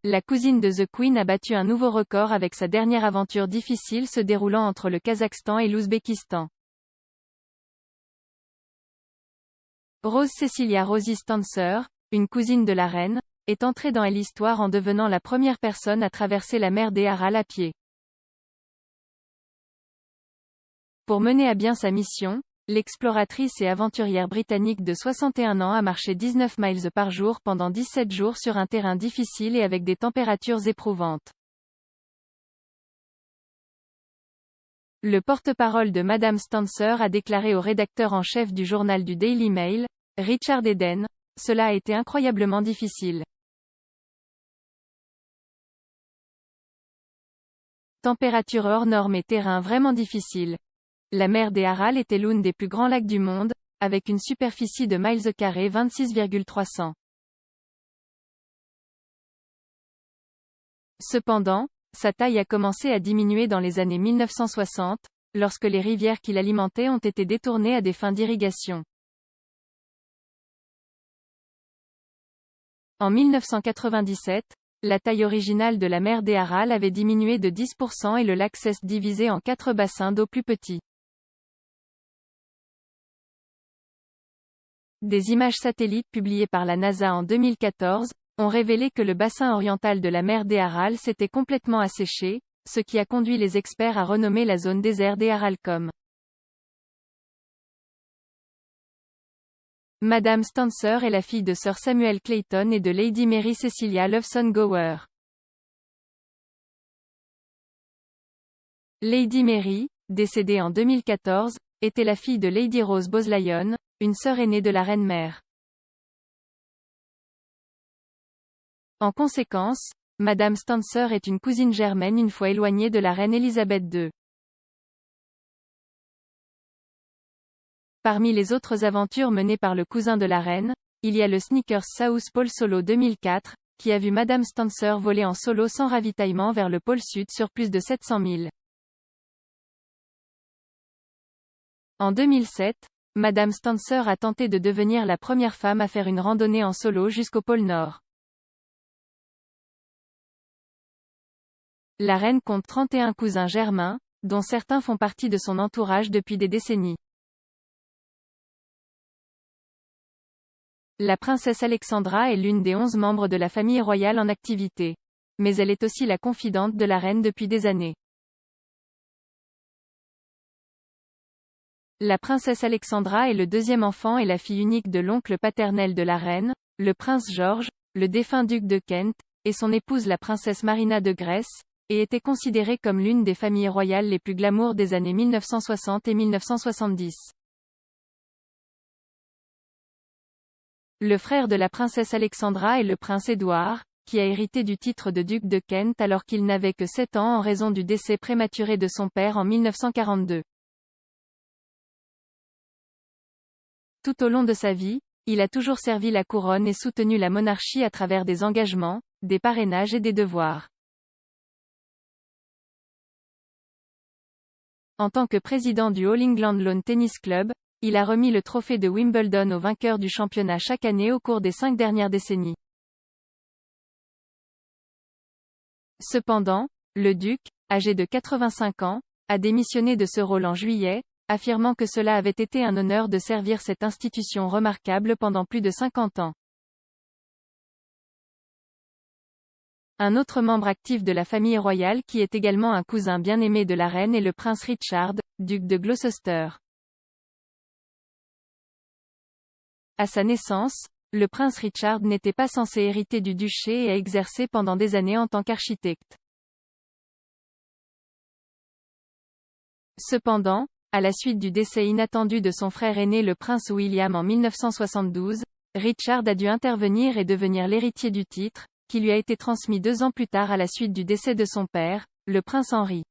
La cousine de The Queen a battu un nouveau record avec sa dernière aventure difficile se déroulant entre le Kazakhstan et l'Ouzbékistan. Rose Cecilia Rosie Stancer, une cousine de la reine, est entrée dans l'histoire en devenant la première personne à traverser la mer des Aral à pied. Pour mener à bien sa mission, l'exploratrice et aventurière britannique de 61 ans a marché 19 miles par jour pendant 17 jours sur un terrain difficile et avec des températures éprouvantes. Le porte-parole de Madame Stancer a déclaré au rédacteur en chef du journal du Daily Mail, Richard Eden, « Cela a été incroyablement difficile. Température hors norme et terrain vraiment difficile. La mer des Aral était l'une des plus grands lacs du monde, avec une superficie de miles carrés 26,300. Cependant, sa taille a commencé à diminuer dans les années 1960, lorsque les rivières qui l'alimentaient ont été détournées à des fins d'irrigation. En 1997, la taille originale de la mer des Aral avait diminué de 10% et le lac s'est divisé en 4 bassins d'eau plus petits. Des images satellites publiées par la NASA en 2014 ont révélé que le bassin oriental de la mer des Aral s'était complètement asséché, ce qui a conduit les experts à renommer la zone désert des Aral comme Madame Stancer est la fille de Sir Samuel Clayton et de Lady Mary Cecilia Loveson Gower. Lady Mary, décédée en 2014, était la fille de Lady Rose Bosleyon, une sœur aînée de la reine-mère. En conséquence, Madame Stancer est une cousine germaine une fois éloignée de la reine Elisabeth II. Parmi les autres aventures menées par le cousin de la reine, il y a le Snickers South Pole Solo 2004, qui a vu Madame Stancer voler en solo sans ravitaillement vers le pôle sud sur plus de 700 milles. En 2007, Madame Stancer a tenté de devenir la première femme à faire une randonnée en solo jusqu'au pôle Nord. La reine compte 31 cousins germains, dont certains font partie de son entourage depuis des décennies. La princesse Alexandra est l'une des 11 membres de la famille royale en activité. Mais elle est aussi la confidente de la reine depuis des années. La princesse Alexandra est le deuxième enfant et la fille unique de l'oncle paternel de la reine, le prince George, le défunt duc de Kent, et son épouse la princesse Marina de Grèce, et était considérée comme l'une des familles royales les plus glamour des années 1960 et 1970. Le frère de la princesse Alexandra est le prince Édouard, qui a hérité du titre de duc de Kent alors qu'il n'avait que 7 ans en raison du décès prématuré de son père en 1942. Tout au long de sa vie, il a toujours servi la couronne et soutenu la monarchie à travers des engagements, des parrainages et des devoirs. En tant que président du All England Lawn Tennis Club, il a remis le trophée de Wimbledon au vainqueur du championnat chaque année au cours des 5 dernières décennies. Cependant, le duc, âgé de 85 ans, a démissionné de ce rôle en juillet, affirmant que cela avait été un honneur de servir cette institution remarquable pendant plus de 50 ans. Un autre membre actif de la famille royale qui est également un cousin bien-aimé de la reine est le prince Richard, duc de Gloucester. À sa naissance, le prince Richard n'était pas censé hériter du duché et a exercé pendant des années en tant qu'architecte. Cependant, à la suite du décès inattendu de son frère aîné le prince William en 1972, Richard a dû intervenir et devenir l'héritier du titre, qui lui a été transmis 2 ans plus tard à la suite du décès de son père, le prince Henri.